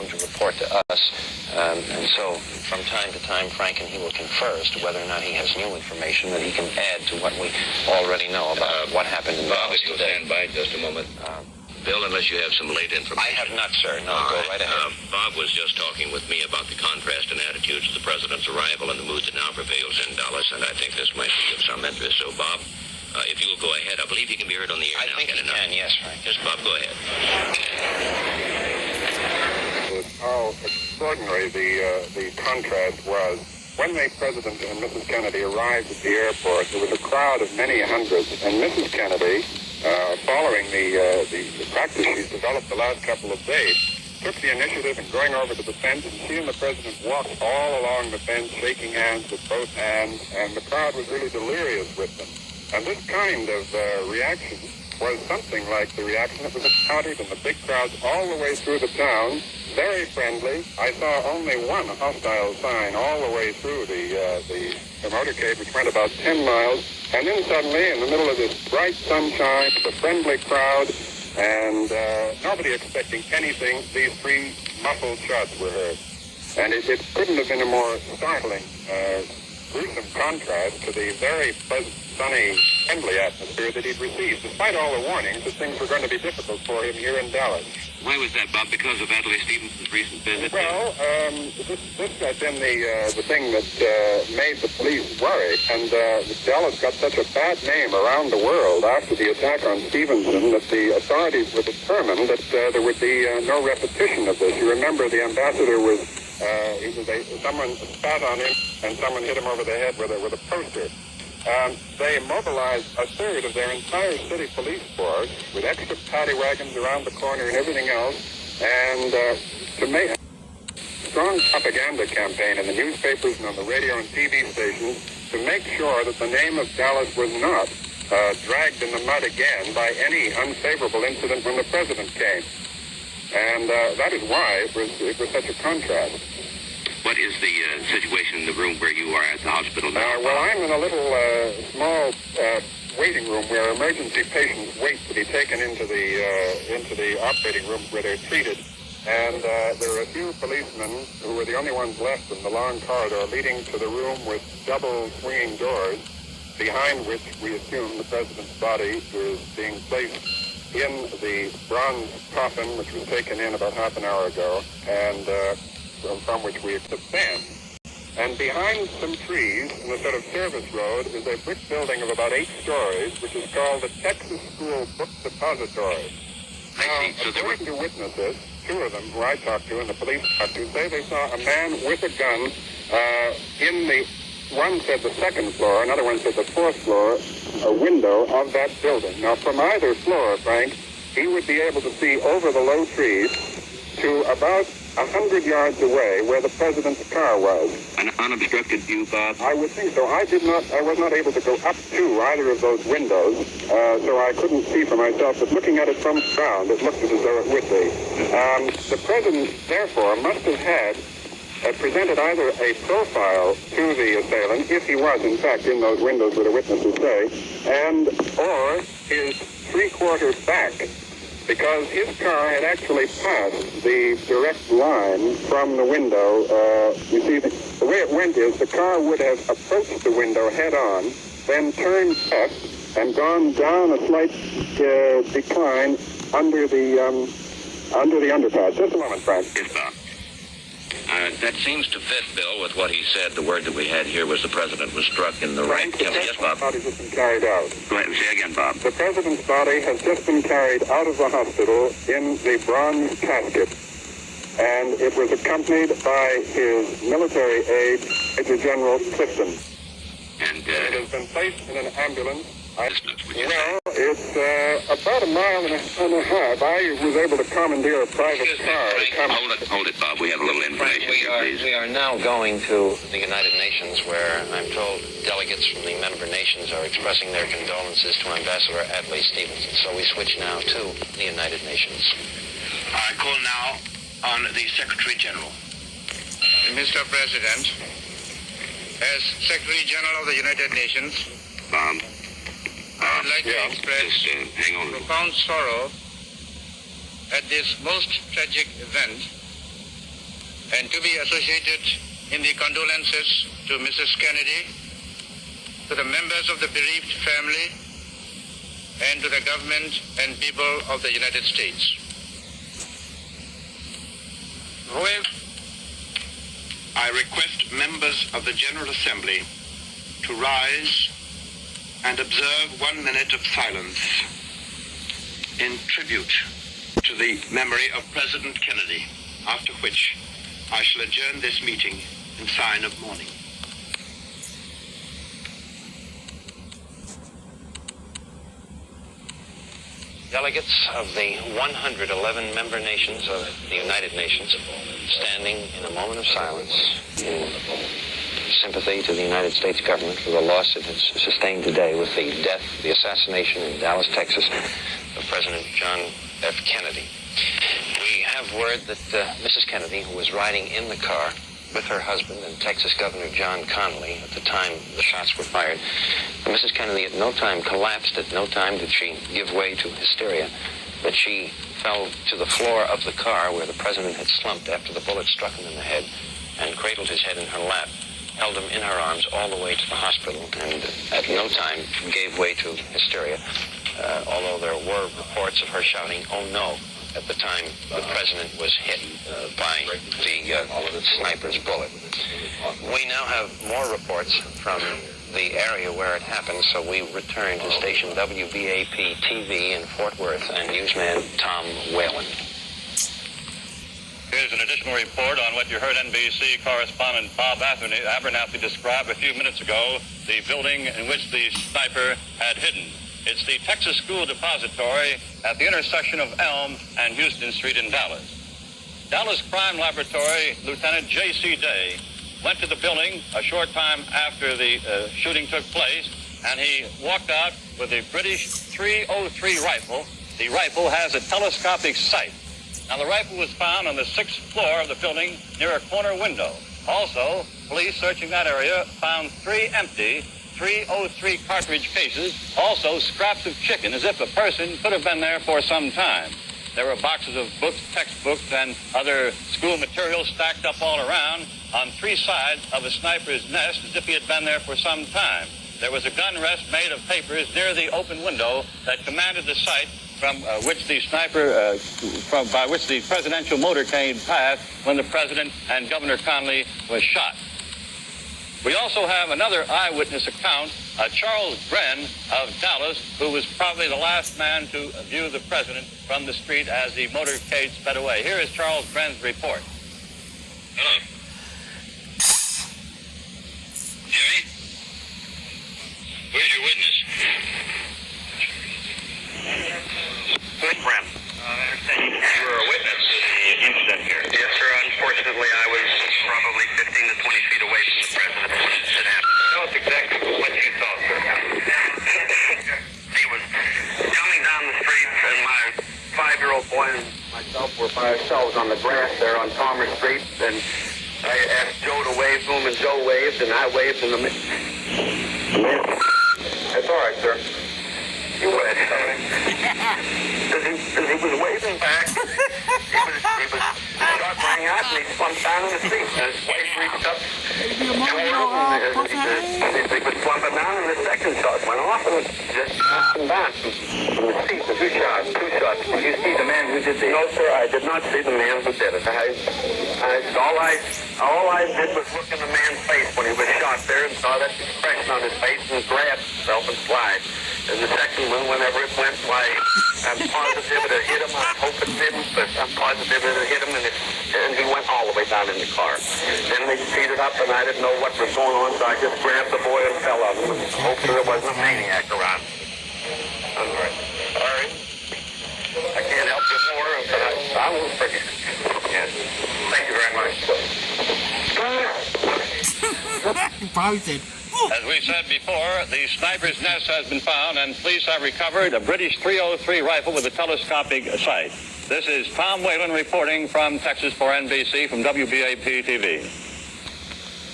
to report to us, and so from time to time, Frank and he will confer as to whether or not he has new information that he can add to what we already know about what happened in Bob, Dallas if you'll today. stand by just a moment. Bill, unless you have some late information. I have not, sir. No, go right ahead. Bob was just talking with me about the contrast in attitudes of the president's arrival and the mood that now prevails in Dallas, and I think this might be of some interest. So, Bob, if you will go ahead, I believe he can be heard on the air I now. think he can, yes, Frank. Yes, Bob, go ahead. How extraordinary the contrast was. When the President and Mrs. Kennedy arrived at the airport, there was a crowd of many hundreds, and Mrs. Kennedy, following the practice she's developed the last couple of days, took the initiative in going over to the fence, and she and the President walked all along the fence, shaking hands with both hands, and the crowd was really delirious with them. And this kind of reaction was something like the reaction that was encountered in the big crowds all the way through the town, very friendly. I saw only one hostile sign all the way through the motorcade, which went about 10 miles, and then suddenly, in the middle of this bright sunshine, the friendly crowd, and nobody expecting anything, these three muffled shots were heard. And it couldn't have been a more startling, gruesome contrast to the very pleasant, sunny, friendly atmosphere that he'd received, despite all the warnings that things were going to be difficult for him here in Dallas. Why was that, Bob? Because of Adlai Stevenson's recent visit? Well, this had been the thing that made the police worry, and Dallas got such a bad name around the world after the attack on Stevenson that the authorities were determined that there would be no repetition of this. You remember the ambassador was someone spat on him and someone hit him over the head with a poster. They mobilized a third of their entire city police force with extra paddy wagons around the corner and everything else, and to make a strong propaganda campaign in the newspapers and on the radio and TV stations to make sure that the name of Dallas was not dragged in the mud again by any unfavorable incident when the president came. And that is why it was such a contrast. What is the situation in the room where you are at the hospital now? Well, I'm in a little small waiting room where emergency patients wait to be taken into the operating room where they're treated. And there are a few policemen who were the only ones left in the long corridor leading to the room with double swinging doors, behind which we assume the president's body is being placed in the bronze coffin, which was taken in about half an hour ago, and from which we stand. And behind some trees in the sort of service road is a brick building of about 8 stories, which is called the Texas School Book Depository. Now, according to witnesses, 2 of them who I talked to and the police talked to say they saw a man with a gun in the, one said the 2nd floor, another one said the 4th floor, a window of that building. Now, from either floor, Frank, he would be able to see over the low trees to about 100 yards away where the president's car was. An unobstructed view, Bob? I would think so. I was not able to go up to either of those windows, so I couldn't see for myself, but looking at it from the ground, it looked as though it would be. The president, therefore, must have had presented either a profile to the assailant, if he was, in fact, in those windows where the witnesses say, and or his three-quarter back, because his car had actually passed the direct line from the window. You see, the way it went is the car would have approached the window head-on, then turned left and gone down a slight decline under the underpass. Just a moment, Frank. Yes, Bob. That seems to fit, Bill, with what he said. The word that we had here was the president was struck in the right. Yes, Bob. The body has been carried out. Go ahead. Say again, Bob. The president's body has just been carried out of the hospital in the bronze casket, and it was accompanied by his military aide, Major General Clifton. And it has been placed in an ambulance. Distance, would you Well, it's about a mile and a half. I was able to commandeer a private car. Hold it, Bob. We have a little information here, please. We are now going to the United Nations, where I'm told delegates from the member nations are expressing their condolences to Ambassador Adlai Stevenson. So we switch now to the United Nations. I call now on the Secretary General. Mr. President, as Secretary General of the United Nations, Bob. I would like to express hang on. profound sorrow at this most tragic event and to be associated in the condolences to Mrs. Kennedy, to the members of the bereaved family, and to the government and people of the United States. I request members of the General Assembly to rise and observe 1 minute of silence in tribute to the memory of President Kennedy, after which I shall adjourn this meeting in sign of mourning. Delegates of the 111 member nations of the United Nations standing in a moment of silence in sympathy to the United States government for the loss it has sustained today with the death, the assassination in Dallas, Texas of President John F. Kennedy. We have word that Mrs. Kennedy, who was riding in the car with her husband and Texas Governor John Connally at the time the shots were fired, Mrs. Kennedy at no time collapsed, at no time did she give way to hysteria, but she fell to the floor of the car where the president had slumped after the bullet struck him in the head and cradled his head in her lap, held him in her arms all the way to the hospital, and at no time gave way to hysteria, although there were reports of her shouting, "Oh no," at the time the president was hit by the sniper's bullet. We now have more reports from the area where it happened, so we return to station WBAP-TV in Fort Worth and newsman Tom Whalen. Here's an additional report on what you heard NBC correspondent Bob Abernathy describe a few minutes ago, the building in which the sniper had hidden. It's the Texas School Depository at the intersection of Elm and Houston Street in Dallas. Dallas Crime Laboratory Lieutenant J.C. Day went to the building a short time after the shooting took place, and he walked out with a British .303 rifle. The rifle has a telescopic sight. Now, the rifle was found on the 6th floor of the building near a corner window. Also, police searching that area found 3 empty .303 cartridge cases, also scraps of chicken, as if a person could have been there for some time. There were boxes of books, textbooks, and other school materials stacked up all around on 3 sides of a sniper's nest, as if he had been there for some time. There was a gun rest made of papers near the open window that commanded the site from which the sniper, by which the presidential motorcade passed when the president and Governor Connally was shot. We also have another eyewitness account, Charles Bren of Dallas, who was probably the last man to view the president from the street as the motorcade sped away. Here is Charles Bren's report. Hello. Jerry? Where's your witness? Who's Brent? I understand you were a witness to the incident here. Yes, sir. Unfortunately, I was probably 15 to 20 feet away from the president when it happened. Tell us exactly what you saw, sir. He was coming down the street, and my 5-year-old boy and myself were by ourselves on the grass there on Palmer Street, and I asked Joe to wave to him, and Joe waved, and I waved in the middle. That's all right, sir. You waved. As he was waving back, he was shot rang out, and he slumped down in the seat, and his wife reached up and he was slumping down, and the second shot went off, and it just knocked him down from the seat. The 2 shots. Did you see the man who did this? No, sir, I did not see the man who did it. All I did was look in the man's face when he was shot there and saw that expression on his face and grabbed himself and slide. And the second one, whenever it went, why, I'm positive it hit him. I hope it didn't, but I'm positive it hit him, and he went all the way down in the car. Then they speeded up, and I didn't know what was going on, so I just grabbed the boy and fell on him, and hopefully there wasn't a maniac around. I'm sorry. I can't help you more, but I will forget. Yes. Thank you very much. Probably said, As we said before, the sniper's nest has been found, and police have recovered a British .303 rifle with a telescopic sight. This is Tom Whalen reporting from Texas for NBC from WBAP-TV.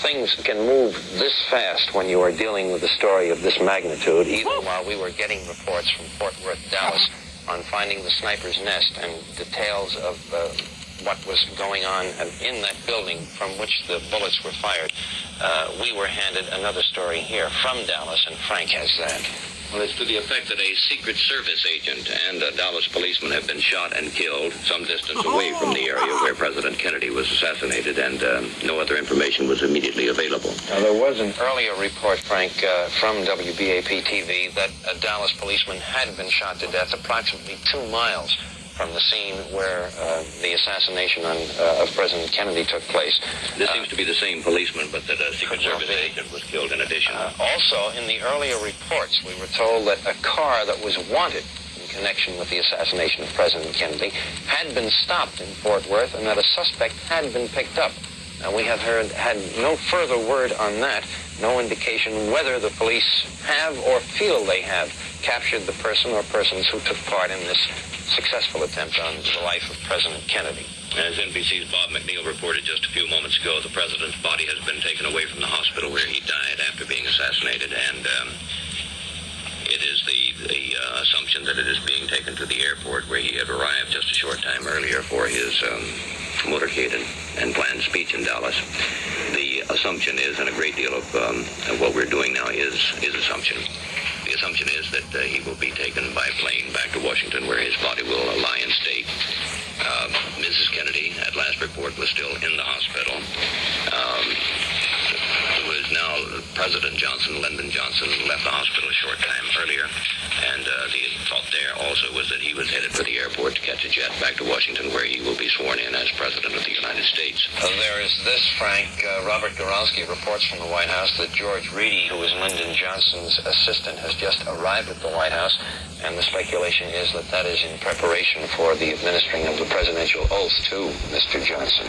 Things can move this fast when you are dealing with a story of this magnitude, even while we were getting reports from Fort Worth, Dallas, on finding the sniper's nest and details of what was going on in that building from which the bullets were fired, we were handed another story here from Dallas, and Frank has that. Well, it's to the effect that a Secret Service agent and a Dallas policeman have been shot and killed some distance away from the area where President Kennedy was assassinated, and no other information was immediately available. Now, there was an earlier report, Frank, from WBAP-TV that a Dallas policeman had been shot to death approximately 2 miles from the scene where the assassination of President Kennedy took place. This seems to be the same policeman, but that a Secret Service agent was killed in addition. Also, in the earlier reports, we were told that a car that was wanted in connection with the assassination of President Kennedy had been stopped in Fort Worth and that a suspect had been picked up. Now, we have had no further word on that, no indication whether the police have or feel they have captured the person or persons who took part in this successful attempt on the life of President Kennedy. As NBC's Bob McNeil reported just a few moments ago, the president's body has been taken away from the hospital where he died after being assassinated, and it is the assumption that it is being taken to the airport where he had arrived just a short time earlier for his motorcade and planned speech in Dallas. The assumption is, and a great deal of what we're doing now is assumption. The assumption is that he will be taken by plane back to Washington, where his body will lie in state. Mrs. Kennedy, at last report, was still in the hospital. It was now President Johnson, Lyndon Johnson, left the hospital a short time earlier, and the thought there also was that he was headed for the airport to catch a jet back to Washington, where he will be sworn in as President of the United States. There is this, Frank. Robert Goralski reports from the White House that George Reedy, who is Lyndon Johnson's assistant, has just arrived at the White House, and the speculation is that that is in preparation for the administering of the presidential oath to Mr. Johnson.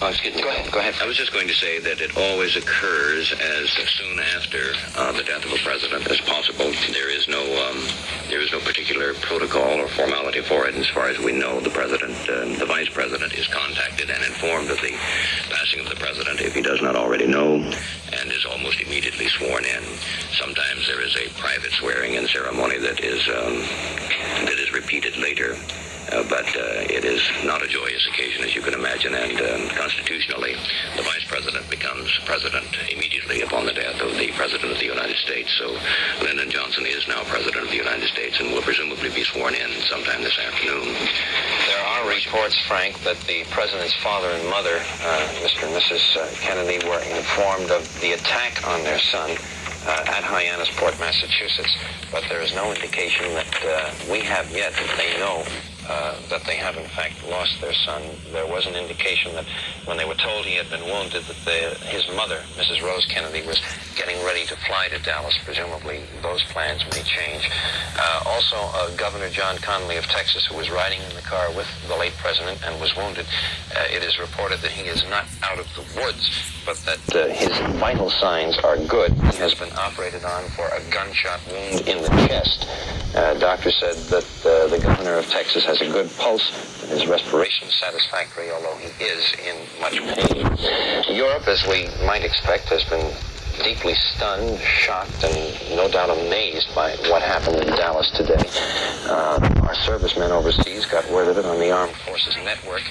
Excuse me. Go ahead. I was just going to say that it always occurs as soon after the death of a president as possible. There is no particular protocol or formality for it. As far as we know, the president, the vice president, is contacted and informed of the passing of the president, if he does not already know, and is almost immediately sworn in. Sometimes there is a private swearing-in ceremony that is repeated later. But it is not a joyous occasion, as you can imagine, and constitutionally, the vice president becomes president immediately upon the death of the president of the United States. So Lyndon Johnson is now president of the United States and will presumably be sworn in sometime this afternoon. There are reports, Frank, that the president's father and mother, Mr. and Mrs. Kennedy, were informed of the attack on their son at Hyannisport, Massachusetts, but there is no indication that we have yet that they know that they have in fact lost their son. There was an indication that when they were told he had been wounded, that his mother, Mrs. Rose Kennedy, was getting ready to fly to Dallas. Presumably those plans may change. Also, Governor John Connally of Texas, who was riding in the car with the late president and was wounded, it is reported that he is not out of the woods, but that his vital signs are good. He has been operated on for a gunshot wound in the chest. Doctor said that the governor of Texas has a good pulse, and his respiration is satisfactory, although he is in much pain. Europe, as we might expect, has been deeply stunned, shocked, and no doubt amazed by what happened in Dallas today. Our servicemen overseas got word of it on the Armed Forces Network,